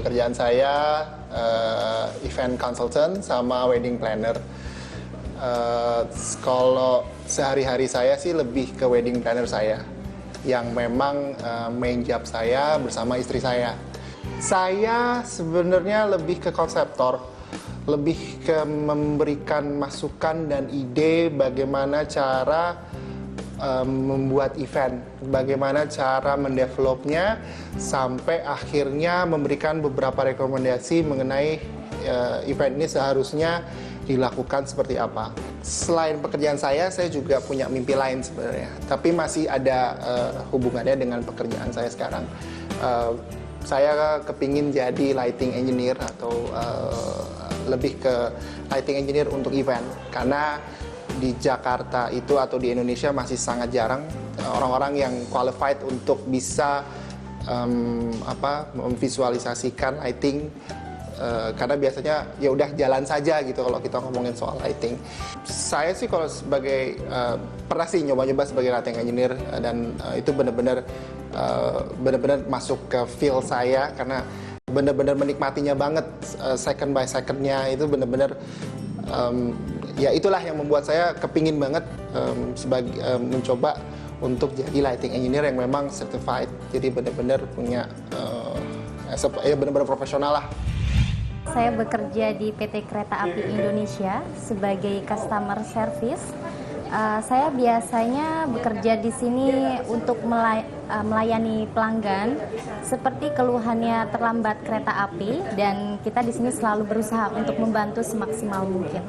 pekerjaan saya event consultant sama wedding planner. Kalau sehari-hari saya sih lebih ke wedding planner saya, yang memang main job saya bersama istri saya. Saya sebenarnya lebih ke konseptor, lebih ke memberikan masukan dan ide bagaimana cara membuat event, bagaimana cara mendevelopnya sampai akhirnya memberikan beberapa rekomendasi mengenai event ini seharusnya dilakukan seperti apa. Selain pekerjaan saya juga punya mimpi lain sebenarnya, tapi masih ada hubungannya dengan pekerjaan saya sekarang. Saya kepingin jadi lighting engineer atau lebih ke lighting engineer untuk event, karena di Jakarta itu atau di Indonesia masih sangat jarang orang-orang yang qualified untuk bisa memvisualisasikan lighting, karena biasanya ya udah jalan saja gitu kalau kita ngomongin soal lighting. Saya sih kalau sebagai pernah sih nyoba-nyoba sebagai lighting engineer, dan itu benar-benar masuk ke feel saya, karena benar-benar menikmatinya banget second by secondnya. Itu benar-benar ya itulah yang membuat saya kepingin banget mencoba untuk jadi lighting engineer yang memang certified, jadi benar-benar punya benar-benar profesional lah. Saya bekerja di PT Kereta Api Indonesia sebagai customer service. Saya biasanya bekerja di sini untuk melayani pelanggan seperti keluhannya terlambat kereta api, dan kita di sini selalu berusaha untuk membantu semaksimal mungkin.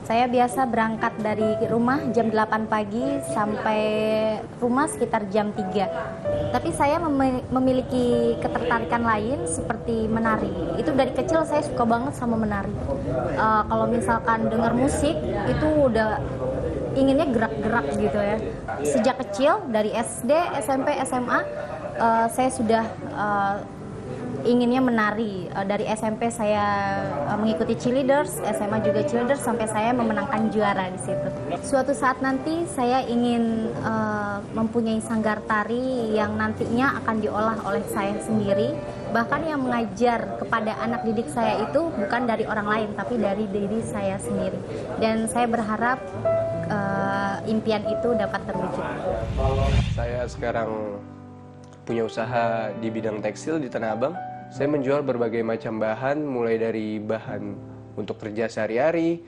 Saya biasa berangkat dari rumah jam 8 pagi sampai rumah sekitar jam 3. Tapi saya memiliki ketertarikan lain seperti menari. Itu dari kecil saya suka banget sama menari. Kalau misalkan dengar musik itu udah inginnya gerak-gerak gitu ya. Sejak kecil dari SD, SMP, SMA saya sudah inginnya menari. Dari SMP saya mengikuti cheerleaders, SMA juga cheerleaders, sampai saya memenangkan juara di situ. Suatu saat nanti saya ingin mempunyai sanggar tari yang nantinya akan diolah oleh saya sendiri. Bahkan yang mengajar kepada anak didik saya itu bukan dari orang lain, tapi dari diri saya sendiri. Dan saya berharap impian itu dapat terwujud. Saya sekarang punya usaha di bidang tekstil di Tanah Abang. Saya menjual berbagai macam bahan, mulai dari bahan untuk kerja sehari-hari,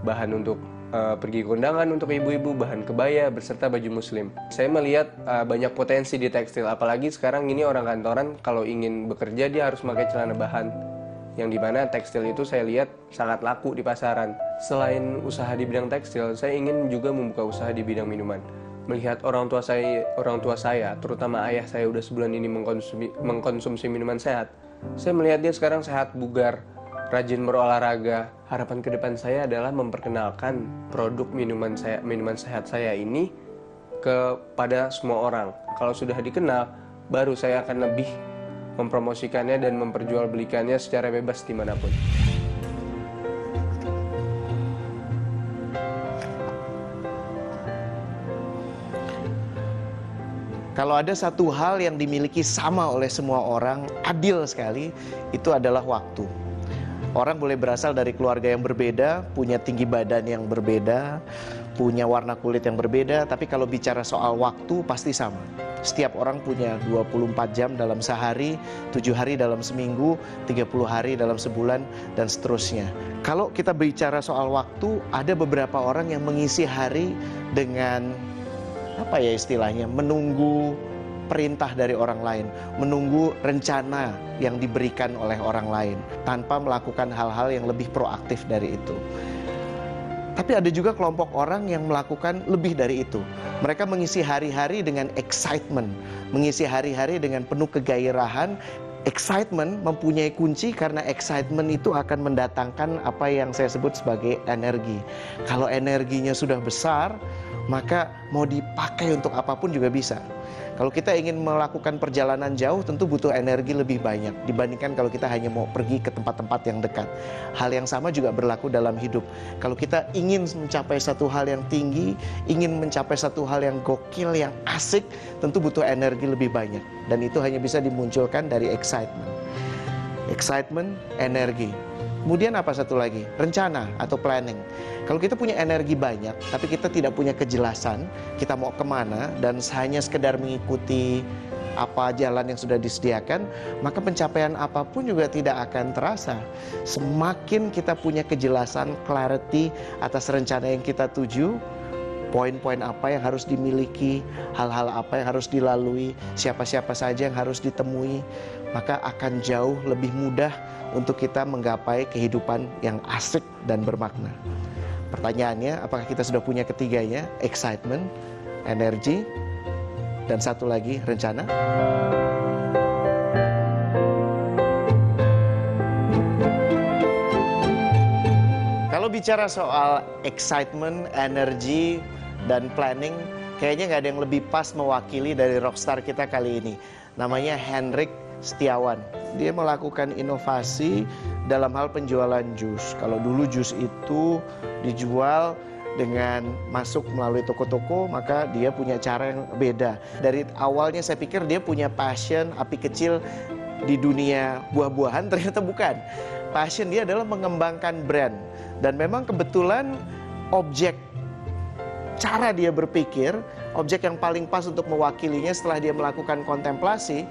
bahan untuk pergi ke undangan untuk ibu-ibu, bahan kebaya, beserta baju muslim. Saya melihat banyak potensi di tekstil, apalagi sekarang ini orang kantoran kalau ingin bekerja dia harus pakai celana bahan, yang dimana tekstil itu saya lihat sangat laku di pasaran. Selain usaha di bidang tekstil, saya ingin juga membuka usaha di bidang minuman. Melihat orang tua saya, terutama ayah saya udah sebulan ini mengkonsumsi minuman sehat, saya melihat dia sekarang sehat, bugar, rajin berolahraga. Harapan ke depan saya adalah memperkenalkan produk minuman sehat saya ini kepada semua orang. Kalau sudah dikenal, baru saya akan lebih mempromosikannya dan memperjualbelikannya secara bebas dimanapun. Kalau ada satu hal yang dimiliki sama oleh semua orang, adil sekali, itu adalah waktu. Orang boleh berasal dari keluarga yang berbeda, punya tinggi badan yang berbeda, punya warna kulit yang berbeda, tapi kalau bicara soal waktu pasti sama. Setiap orang punya 24 jam dalam sehari, 7 hari dalam seminggu, 30 hari dalam sebulan, dan seterusnya. Kalau kita bicara soal waktu, ada beberapa orang yang mengisi hari dengan apa ya istilahnya, menunggu perintah dari orang lain, menunggu rencana yang diberikan oleh orang lain, tanpa melakukan hal-hal yang lebih proaktif dari itu. Tapi ada juga kelompok orang yang melakukan lebih dari itu. Mereka mengisi hari-hari dengan excitement, mengisi hari-hari dengan penuh kegairahan. Excitement mempunyai kunci, karena excitement itu akan mendatangkan apa yang saya sebut sebagai energi. Kalau energinya sudah besar, maka mau dipakai untuk apapun juga bisa. Kalau kita ingin melakukan perjalanan jauh, tentu butuh energi lebih banyak dibandingkan kalau kita hanya mau pergi ke tempat-tempat yang dekat. Hal yang sama juga berlaku dalam hidup. Kalau kita ingin mencapai satu hal yang tinggi, ingin mencapai satu hal yang gokil, yang asik, tentu butuh energi lebih banyak. Dan itu hanya bisa dimunculkan dari excitement. excitement, energi. Kemudian apa satu lagi? Rencana atau planning. Kalau kita punya energi banyak, tapi kita tidak punya kejelasan, kita mau kemana, dan hanya sekedar mengikuti apa jalan yang sudah disediakan, maka pencapaian apapun juga tidak akan terasa. Semakin kita punya kejelasan, clarity atas rencana yang kita tuju, poin-poin apa yang harus dimiliki, hal-hal apa yang harus dilalui, siapa-siapa saja yang harus ditemui, maka akan jauh lebih mudah untuk kita menggapai kehidupan yang asik dan bermakna. Pertanyaannya, apakah kita sudah punya ketiganya? Excitement, energi, dan satu lagi, rencana. Kalau bicara soal excitement, energi, dan planning, kayaknya nggak ada yang lebih pas mewakili dari rockstar kita kali ini. Namanya Hendrik Setiawan. Dia melakukan inovasi dalam hal penjualan jus. Kalau dulu jus itu dijual dengan masuk melalui toko-toko, maka dia punya cara yang beda. Dari awalnya saya pikir dia punya passion, api kecil di dunia buah-buahan, ternyata bukan. Passion dia adalah mengembangkan brand. Dan memang kebetulan objek, cara dia berpikir, objek yang paling pas untuk mewakilinya setelah dia melakukan kontemplasi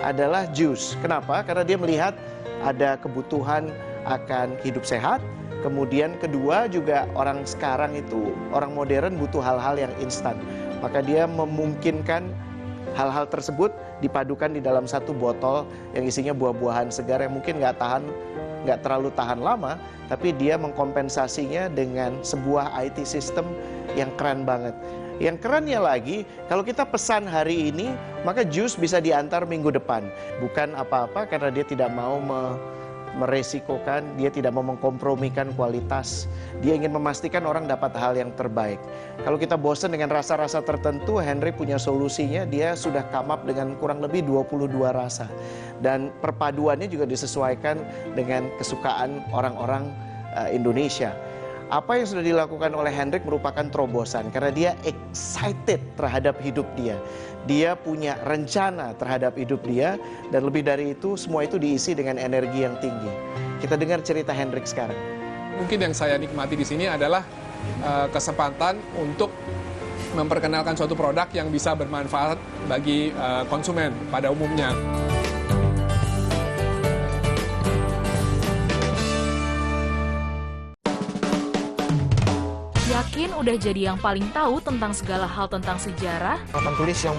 adalah jus. Kenapa? Karena dia melihat ada kebutuhan akan hidup sehat. Kemudian kedua juga orang sekarang itu, orang modern butuh hal-hal yang instan. Maka dia memungkinkan hal-hal tersebut dipadukan di dalam satu botol yang isinya buah-buahan segar yang mungkin nggak terlalu tahan lama, tapi dia mengkompensasinya dengan sebuah IT system yang keren banget. Yang kerennya lagi, kalau kita pesan hari ini, maka jus bisa diantar minggu depan. Bukan apa-apa karena dia tidak mau meresikokan, dia tidak mau mengkompromikan kualitas. Dia ingin memastikan orang dapat hal yang terbaik. Kalau kita bosan dengan rasa-rasa tertentu, Henry punya solusinya. Dia sudah come up dengan kurang lebih 22 rasa. Dan perpaduannya juga disesuaikan dengan kesukaan orang-orang Indonesia. Apa yang sudah dilakukan oleh Hendrik merupakan terobosan karena dia excited terhadap hidup dia. Dia punya rencana terhadap hidup dia, dan lebih dari itu semua itu diisi dengan energi yang tinggi. Kita dengar cerita Hendrik sekarang. Mungkin yang saya nikmati di sini adalah kesempatan untuk memperkenalkan suatu produk yang bisa bermanfaat bagi konsumen pada umumnya. Yakin udah jadi yang paling tahu tentang segala hal tentang sejarah? Papan tulis yang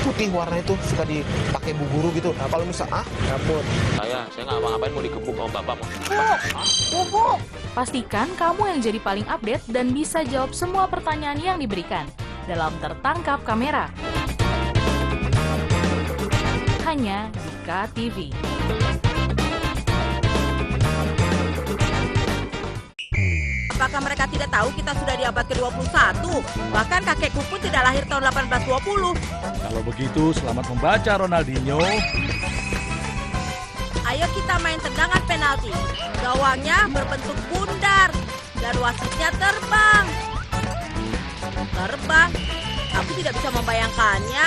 putih warna itu suka dipakai bu guru gitu. Nah kalau misal dapur. Saya nggak ngapa-ngapain, mau digebuk sama bapak. Bubuk! Pastikan kamu yang jadi paling update dan bisa jawab semua pertanyaan yang diberikan dalam Tertangkap Kamera. Hanya di KTV. Apakah mereka tidak tahu kita sudah di abad ke-21? Bahkan kakekku pun tidak lahir tahun 1820. Kalau begitu, selamat membaca Ronaldinho. Ayo kita main tendangan penalti. Gawangnya berbentuk bundar dan wasitnya terbang. Terbang? Aku tidak bisa membayangkannya.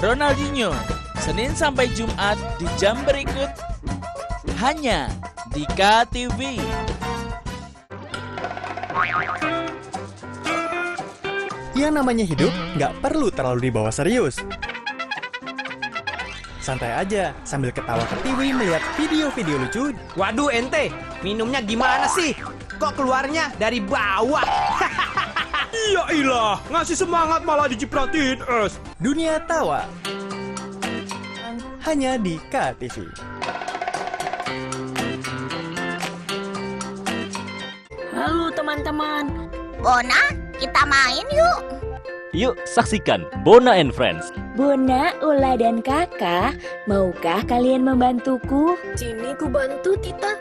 Ronaldinho, Senin sampai Jumat di jam berikut. Hanya di KTV. Yang namanya hidup nggak perlu terlalu dibawa serius. Santai aja sambil ketawa ke TV melihat video-video lucu. Waduh ente, minumnya gimana sih? Kok keluarnya dari bawah? Ya ilah, ngasih semangat malah dicipratin es. Dunia tawa. Hanya di KTV. Halo teman-teman. Bona, kita main yuk. Yuk saksikan Bona and Friends. Bona, Ula, dan Kakak, maukah kalian membantuku? Sini ku bantu, Tita.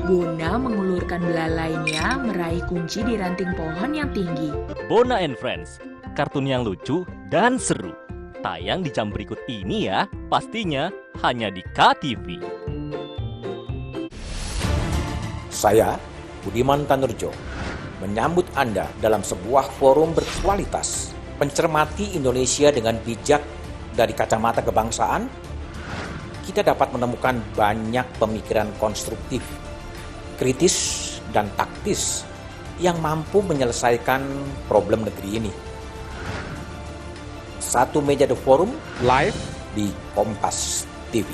Bona mengulurkan belalainya meraih kunci di ranting pohon yang tinggi. Bona and Friends, kartun yang lucu dan seru. Tayang di jam berikut ini ya, pastinya hanya di KTV. Saya, Budiman Tanurjo, menyambut Anda dalam sebuah forum berkualitas, mencermati Indonesia dengan bijak dari kacamata kebangsaan, kita dapat menemukan banyak pemikiran konstruktif, kritis, dan taktis yang mampu menyelesaikan problem negeri ini. Satu Meja The Forum live di Kompas TV.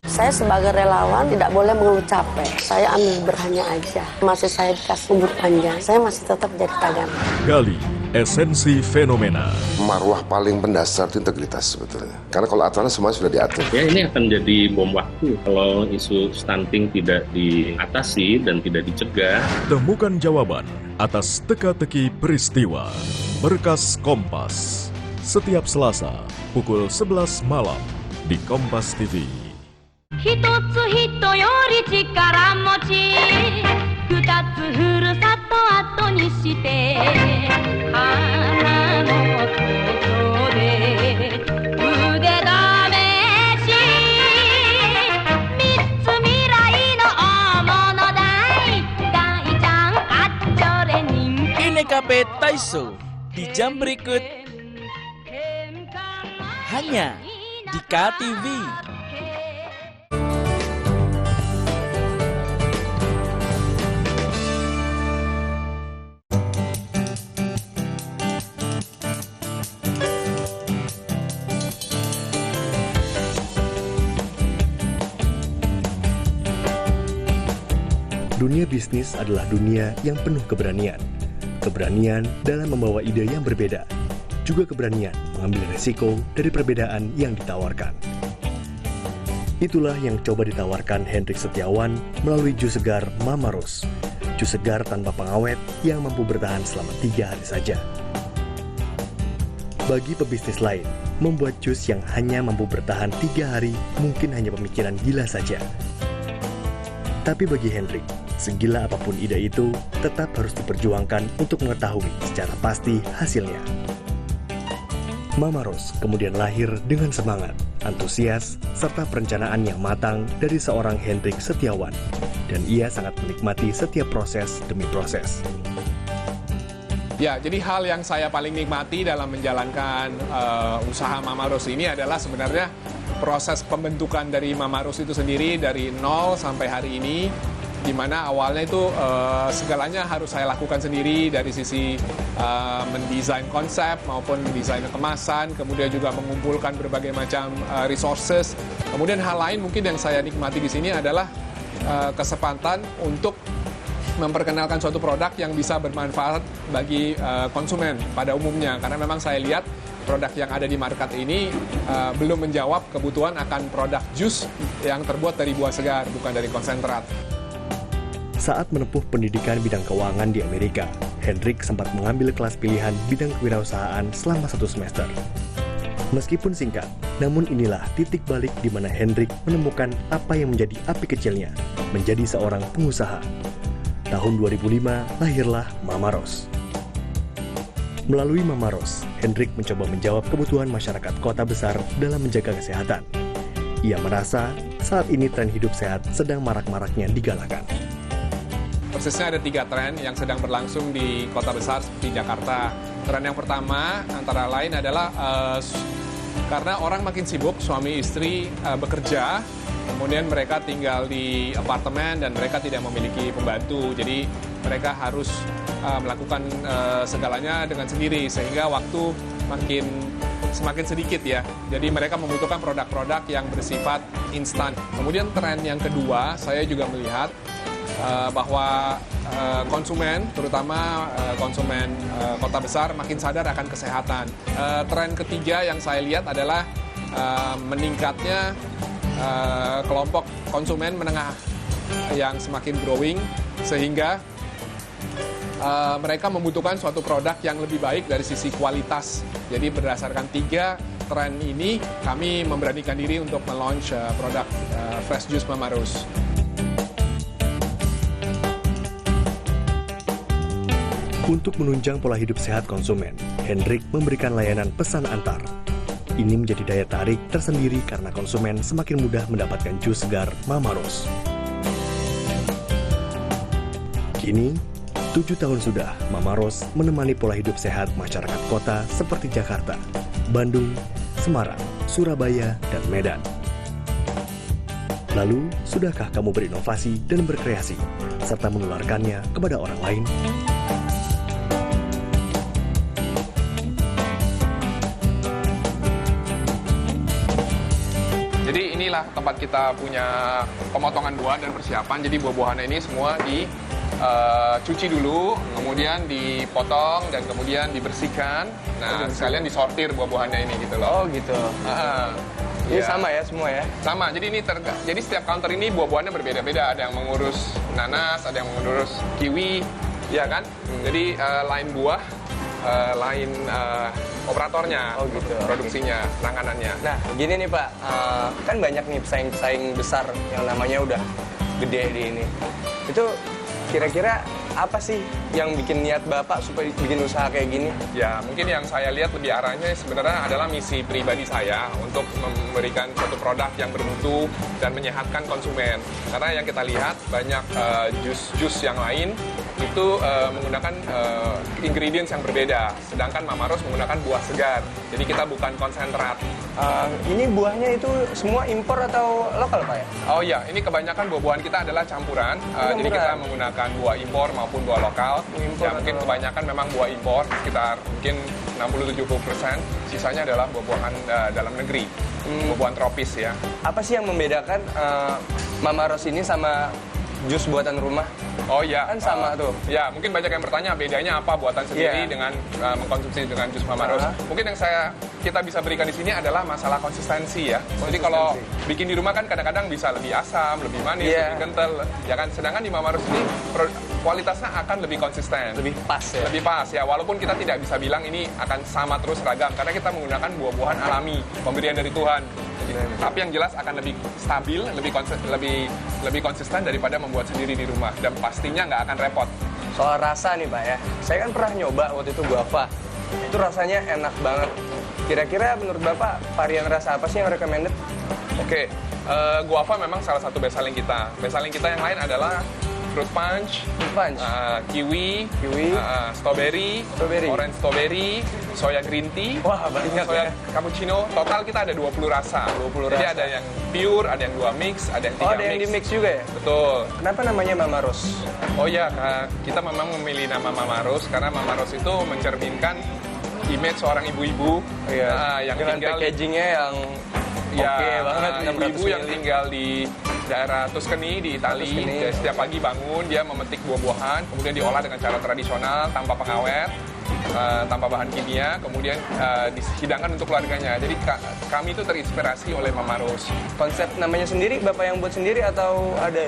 Saya sebagai relawan tidak boleh mengeluh capek. Saya ambil berhanya aja. Masih saya dikasih umur panjang, saya masih tetap jadi tagana. Gali esensi fenomena. Marwah paling mendasar itu integritas sebetulnya. Karena kalau aturan semua sudah diatur. Ya, ini akan jadi bom waktu kalau isu stunting tidak diatasi dan tidak dicegah. Temukan jawaban atas teka-teki peristiwa. Berkas Kompas. Setiap Selasa pukul 11 malam di Kompas TV. 一つ人より力持ち二つふるさと後にして花のことで腕試し三つ未来の大物大大ちゃんあっちょれ人気 Ini KP Taiso di jam berikut hanya di KTV. Dunia bisnis adalah dunia yang penuh keberanian. Keberanian dalam membawa ide yang berbeda. Juga keberanian mengambil resiko dari perbedaan yang ditawarkan. Itulah yang coba ditawarkan Hendrik Setiawan melalui jus segar Mama Rose. Jus segar tanpa pengawet yang mampu bertahan selama 3 hari saja. Bagi pebisnis lain, membuat jus yang hanya mampu bertahan 3 hari mungkin hanya pemikiran gila saja. Tapi bagi Hendrik, segila apapun ide itu, tetap harus diperjuangkan untuk mengetahui secara pasti hasilnya. Mama Rose kemudian lahir dengan semangat, antusias, serta perencanaan yang matang dari seorang Hendrik Setiawan. Dan ia sangat menikmati setiap proses demi proses. Ya, jadi hal yang saya paling nikmati dalam menjalankan usaha Mama Rose ini adalah sebenarnya proses pembentukan dari Mama Rose itu sendiri dari nol sampai hari ini, di mana awalnya itu segalanya harus saya lakukan sendiri dari sisi mendesain konsep maupun mendesain kemasan, kemudian juga mengumpulkan berbagai macam resources. Kemudian hal lain mungkin yang saya nikmati di sini adalah kesempatan untuk memperkenalkan suatu produk yang bisa bermanfaat bagi konsumen pada umumnya. Karena memang saya lihat produk yang ada di market ini belum menjawab kebutuhan akan produk jus yang terbuat dari buah segar, bukan dari konsentrat. Saat menempuh pendidikan bidang keuangan di Amerika, Hendrik sempat mengambil kelas pilihan bidang kewirausahaan selama 1 semester. Meskipun singkat, namun inilah titik balik di mana Hendrik menemukan apa yang menjadi api kecilnya, menjadi seorang pengusaha. Tahun 2005, lahirlah Mama Rose. Melalui Mama Rose, Hendrik mencoba menjawab kebutuhan masyarakat kota besar dalam menjaga kesehatan. Ia merasa saat ini tren hidup sehat sedang marak-maraknya digalakan. Persisnya ada 3 tren yang sedang berlangsung di kota besar seperti Jakarta. Tren yang pertama antara lain adalah karena orang makin sibuk, suami istri bekerja, kemudian mereka tinggal di apartemen dan mereka tidak memiliki pembantu. Jadi mereka harus melakukan segalanya dengan sendiri sehingga waktu semakin sedikit ya. Jadi mereka membutuhkan produk-produk yang bersifat instan. Kemudian tren yang kedua, saya juga melihat bahwa konsumen, terutama konsumen kota besar, makin sadar akan kesehatan. Tren ketiga yang saya lihat adalah meningkatnya kelompok konsumen menengah yang semakin growing, sehingga mereka membutuhkan suatu produk yang lebih baik dari sisi kualitas. Jadi berdasarkan 3 tren ini, kami memberanikan diri untuk melaunch produk Fresh Juice Mama Rose. Untuk menunjang pola hidup sehat konsumen, Hendrik memberikan layanan pesan antar. Ini menjadi daya tarik tersendiri karena konsumen semakin mudah mendapatkan jus segar Mama Rose. Kini, 7 tahun sudah Mama Rose menemani pola hidup sehat masyarakat kota seperti Jakarta, Bandung, Semarang, Surabaya, dan Medan. Lalu, sudahkah kamu berinovasi dan berkreasi, serta menularkannya kepada orang lain? Jadi inilah tempat kita punya pemotongan buah dan persiapan. Jadi buah-buahannya ini semua dicuci dulu, kemudian dipotong dan kemudian dibersihkan. Nah, sekalian disortir buah-buahannya ini gitu loh. Oh gitu. Ini sama ya semua ya? Sama. Jadi jadi setiap counter ini buah-buahannya berbeda-beda. Ada yang mengurus nanas, ada yang mengurus kiwi, ya kan? Jadi lain buah, lain operatornya, gitu. Produksinya, penanganannya. Nah, gini nih Pak, kan banyak nih pesaing-pesaing besar yang namanya udah gede di ini. Itu kira-kira apa sih yang bikin niat Bapak supaya bikin usaha kayak gini? Ya, mungkin yang saya lihat lebih arahnya sebenarnya adalah misi pribadi saya untuk memberikan suatu produk yang bermutu dan menyehatkan konsumen. Karena yang kita lihat banyak jus-jus yang lain itu menggunakan ingredients yang berbeda, sedangkan Mama Ros menggunakan buah segar. Jadi kita bukan konsentrat. Ini buahnya itu semua impor atau lokal Pak ya? Oh iya, ini kebanyakan buah-buahan kita adalah campuran. Jadi kita menggunakan buah impor maupun buah lokal. Ya mungkin kebanyakan memang buah impor, sekitar mungkin 60-70%. Sisanya adalah buah-buahan dalam negeri, buah-buahan tropis ya. Apa sih yang membedakan Mama Ros ini sama jus buatan rumah? Oh iya, kan sama tuh. Ya, mungkin banyak yang bertanya bedanya apa buatan sendiri dengan mengkonsumsi dengan jus Mama Ros. Mungkin yang kita bisa berikan di sini adalah masalah konsistensi ya. Jadi kalau bikin di rumah kan kadang-kadang bisa lebih asam, lebih manis, lebih kental, ya kan. Sedangkan di Mama Ros ini kualitasnya akan lebih konsisten, lebih pas ya. Lebih pas ya. Walaupun kita tidak bisa bilang ini akan sama terus seragam karena kita menggunakan buah-buahan alami, pemberian dari Tuhan. Tapi yang jelas akan lebih stabil, lebih konsisten daripada membuat sendiri di rumah dan pastinya nggak akan repot. Soal rasa nih Pak ya, saya kan pernah nyoba waktu itu guava, itu rasanya enak banget. Kira-kira menurut Bapak varian rasa apa sih yang recommended? Oke, guava memang salah satu best selling kita. Best selling kita yang lain adalah fruit punch, kiwi, strawberry, orange strawberry, soya green tea, soya cappuccino. Total kita ada 20 rasa. Jadi ada yang pure, ada yang 2 mix, ada yang 3 mix. Oh, ada yang di mix juga ya? Betul. Kenapa namanya Mama Ros? Oh ya, kita memang memilih nama Mama Ros karena Mama Ros itu mencerminkan image seorang ibu-ibu yang dengan tinggal packagingnya yang oke banget. Ibu-ibu yang tinggal di daerah Tuscany di Italia. Setiap pagi bangun dia memetik buah-buahan, kemudian diolah dengan cara tradisional tanpa pengawet, tanpa bahan kimia, kemudian dihidangkan untuk keluarganya. Jadi kami itu terinspirasi oleh Mama Ros. Konsep namanya sendiri Bapak yang buat sendiri atau ada?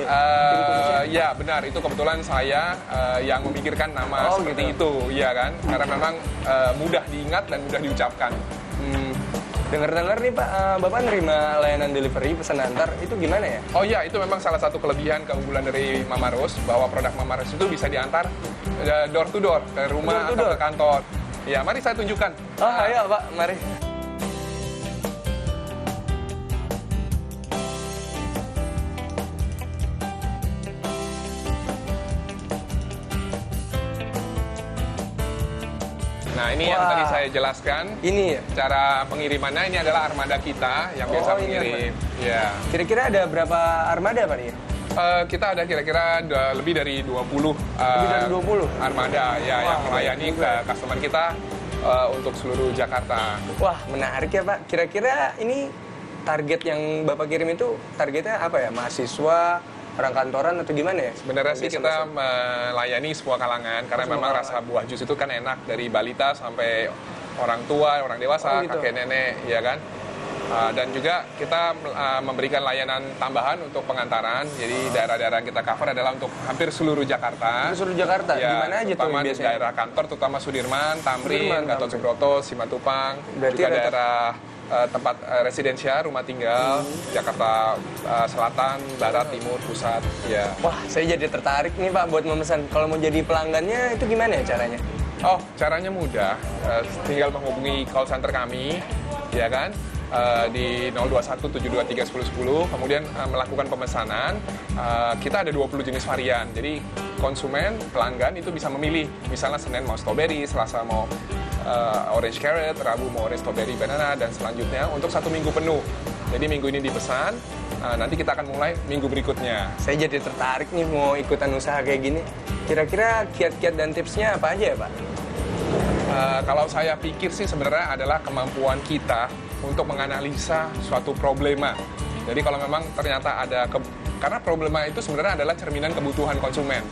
Ya benar, itu kebetulan saya yang memikirkan nama seperti itu, ya kan? Karena memang mudah diingat dan mudah diucapkan. Dengar-dengar nih Pak, Bapak nerima layanan delivery pesan antar, itu gimana ya? Oh iya, itu memang salah satu kelebihan keunggulan dari Mama Ros, bahwa produk Mama Ros itu bisa diantar door to door, ke rumah atau ke kantor. Ya, mari saya tunjukkan. Oh, ayo Pak, mari. Nah, ini yang tadi saya jelaskan. Ini ya? Cara pengirimannya ini adalah armada kita yang biasa mengirim. Ya. Kira-kira ada berapa armada Pak nih? Kita ada kira-kira lebih dari 20 armada ya yang melayani ke customer kita untuk seluruh Jakarta. Wah, menarik ya Pak. Kira-kira ini target yang Bapak kirim itu targetnya apa ya? Mahasiswa, orang kantoran atau gimana ya? Sebenarnya sih kita melayani semua kalangan karena memang rasa buah jus itu kan enak dari balita sampai orang tua, orang dewasa, kakek nenek, ya kan. Dan juga kita memberikan layanan tambahan untuk pengantaran. Jadi daerah-daerah yang kita cover adalah untuk hampir seluruh Jakarta. Seluruh Jakarta? Ya, di mana aja tuh biasanya? Biasanya? Daerah kantor, terutama Sudirman, Tamrin, Gatot Subroto, Simatupang. Berarti juga daerah tempat residensial, rumah tinggal, Jakarta Selatan, Barat, Timur, Pusat. Ya. Wah, saya jadi tertarik nih Pak buat memesan. Kalau mau jadi pelanggannya itu gimana ya caranya? Oh, caranya mudah. Tinggal menghubungi call center kami, ya kan? Di 021-723-1010, kemudian melakukan pemesanan. Kita ada 20 jenis varian, jadi konsumen, pelanggan itu bisa memilih. Misalnya Senin mau strawberry, Selasa mau orange carrot, Rabu mau orange strawberry banana, dan selanjutnya untuk 1 minggu penuh. Jadi minggu ini dipesan, nanti kita akan mulai minggu berikutnya. Saya jadi tertarik nih mau ikutan usaha kayak gini. Kira-kira kiat-kiat dan tipsnya apa aja ya Pak? Kalau saya pikir sih sebenarnya adalah kemampuan kita untuk menganalisa suatu problema. Jadi kalau memang ternyata ada, karena problema itu sebenarnya adalah cerminan kebutuhan konsumen.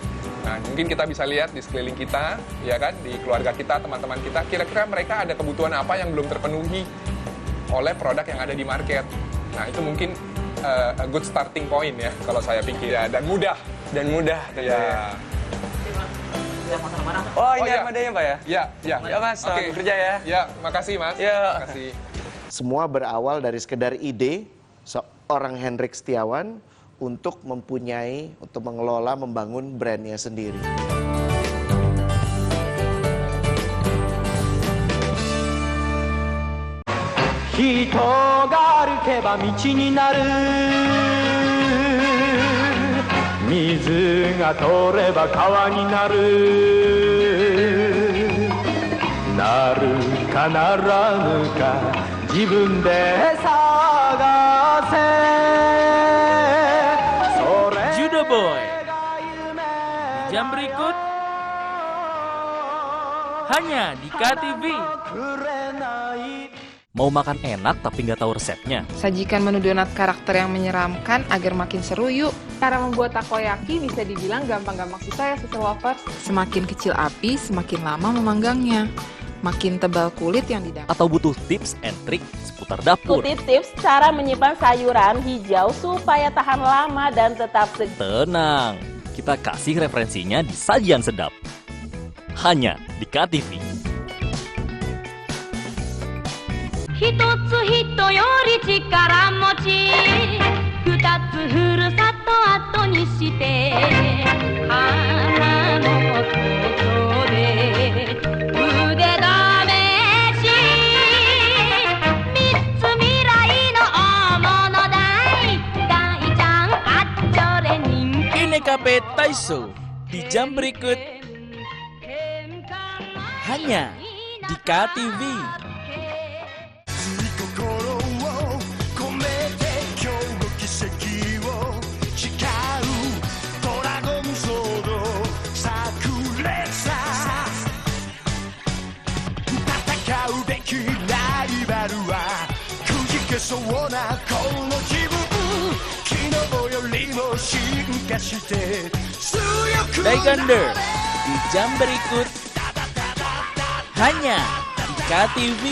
Nah, mungkin kita bisa lihat di sekeliling kita, ya kan, di keluarga kita, teman-teman kita, kira-kira mereka ada kebutuhan apa yang belum terpenuhi oleh produk yang ada di market. Nah, itu mungkin a good starting point ya, kalau saya pikir. Ya, dan mudah. Dan mudah tentunya. Oh, ini armadanya Pak ya? Ya. Ya Mas, selamat bekerja ya. Ya, makasih Mas. Ya. Makasih. Semua berawal dari sekedar ide seorang Hendrik Setiawan untuk mengelola, membangun brandnya sendiri. Hito ga arukeba michi ni naru, mizu ga toreba kawa ni naru, naru ka naranu ka jibun de sagase. Judo Boy. Di jam berikut hanya di KTV. Mau makan enak tapi nggak tahu resepnya? Sajikan menu donat karakter yang menyeramkan agar makin seru yuk. Cara membuat takoyaki bisa dibilang gampang-gampang susah ya Sister Lovers. Semakin kecil api, semakin lama memanggangnya. Makin tebal kulit yang didapat. Atau butuh tips and trik seputar dapur? Ikuti tips cara menyimpan sayuran hijau supaya tahan lama dan tetap segar. Tenang, kita kasih referensinya di Sajian Sedap. Hanya di KTV. Hitotsu hito yori chikara mochi, futatsu furusato ato ni shite, hana no tojo de ude dameshi, mitsu mirai no omono dai, dai-chan achore ninki. KPI Taiso di jam berikut hanya di KTV. Daikander di jam berikut hanya di KTV.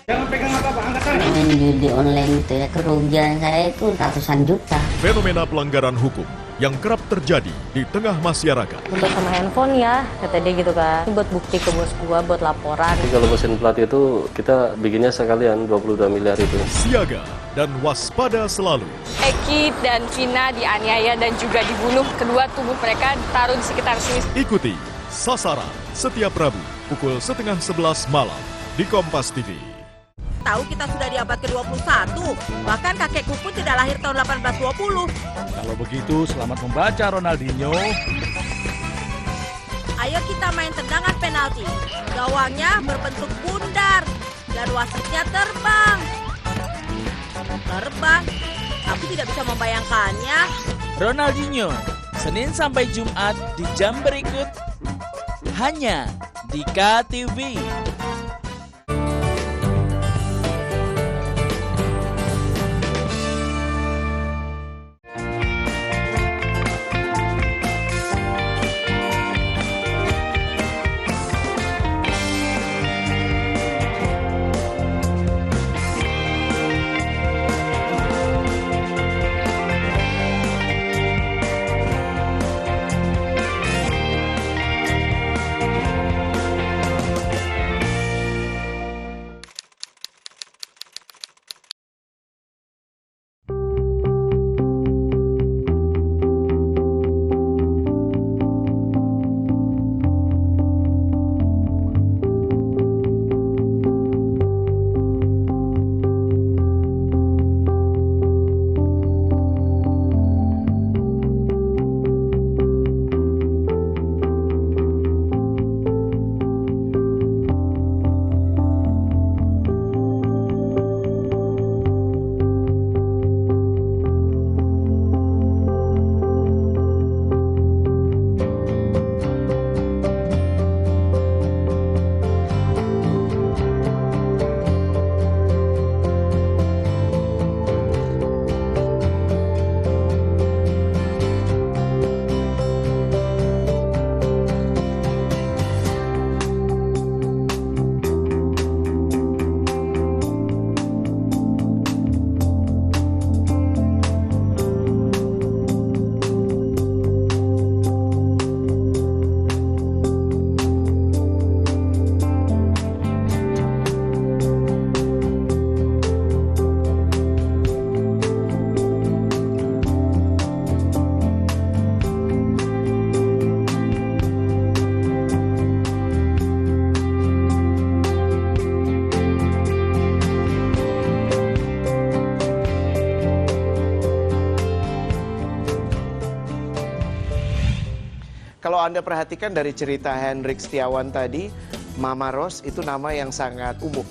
Jangan pegang apa-apa, angkat tangan. Main judi online itu ya, kerugian saya itu ratusan juta. Fenomena pelanggaran hukum yang kerap terjadi di tengah masyarakat. Untuk sama handphone ya, kata dia gitu kan. Buat bukti ke bos gua, buat laporan. Jadi kalau mesin plat itu kita bikinnya sekalian 22 miliar itu. Siaga dan waspada selalu. Eki dan Vina dianiaya dan juga dibunuh. Kedua tubuh mereka ditaruh di sekitar sini. Ikuti Sasaran setiap Rabu pukul 10:30 malam di Kompas TV. Tahu kita sudah di abad ke-21, bahkan kakekku pun tidak lahir tahun 1820. Kalau begitu, selamat membaca Ronaldinho. Ayo kita main tendangan penalti. Gawangnya berbentuk bundar dan wasitnya terbang. Terbang, aku tidak bisa membayangkannya. Ronaldinho, Senin sampai Jumat di jam berikut hanya di KTV. Kalau Anda perhatikan dari cerita Hendrik Setiawan tadi, Mama Ros itu nama yang sangat umum.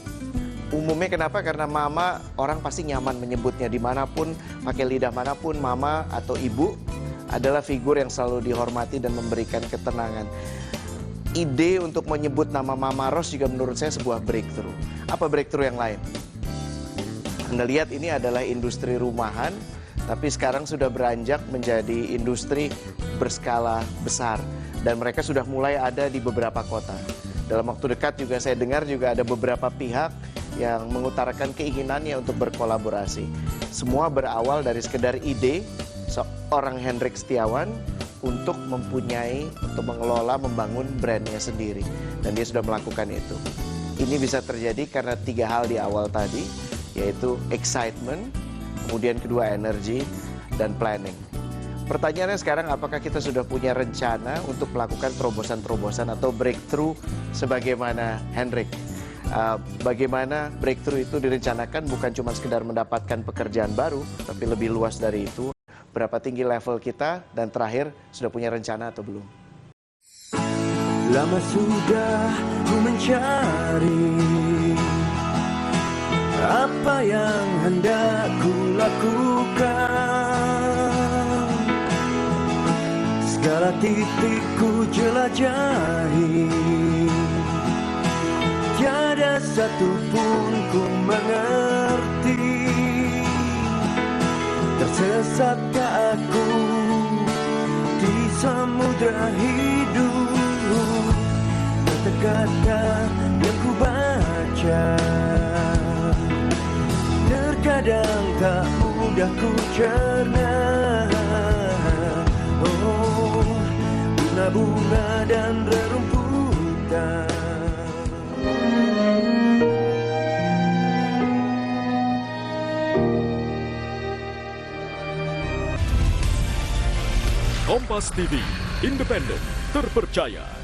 Umumnya kenapa? Karena mama orang pasti nyaman menyebutnya dimanapun, pakai lidah manapun, mama atau ibu adalah figur yang selalu dihormati dan memberikan ketenangan. Ide untuk menyebut nama Mama Ros juga menurut saya sebuah breakthrough. Apa breakthrough yang lain? Anda lihat ini adalah industri rumahan, tapi sekarang sudah beranjak menjadi industri berskala besar. Dan mereka sudah mulai ada di beberapa kota. Dalam waktu dekat juga saya dengar juga ada beberapa pihak yang mengutarakan keinginannya untuk berkolaborasi. Semua berawal dari sekedar ide seorang Hendrik Setiawan untuk mengelola, membangun brandnya sendiri. Dan dia sudah melakukan itu. Ini bisa terjadi karena 3 hal di awal tadi, yaitu excitement, kemudian kedua energi, dan planning. Pertanyaannya sekarang, apakah kita sudah punya rencana untuk melakukan terobosan-terobosan atau breakthrough sebagaimana Hendrik? Bagaimana breakthrough itu direncanakan bukan cuma sekedar mendapatkan pekerjaan baru, tapi lebih luas dari itu. Berapa tinggi level kita, dan terakhir sudah punya rencana atau belum? Lama sudah ku mencari apa yang hendak ku lakukan. Segala titik ku jelajahi, tiada satupun ku mengerti. Tersesatkah aku di samudra hidup? Kata-kata yang ku baca terkadang tak mudah ku cerna. Oh, bunga-bunga dan rerumputan. Kompas TV, independen, terpercaya.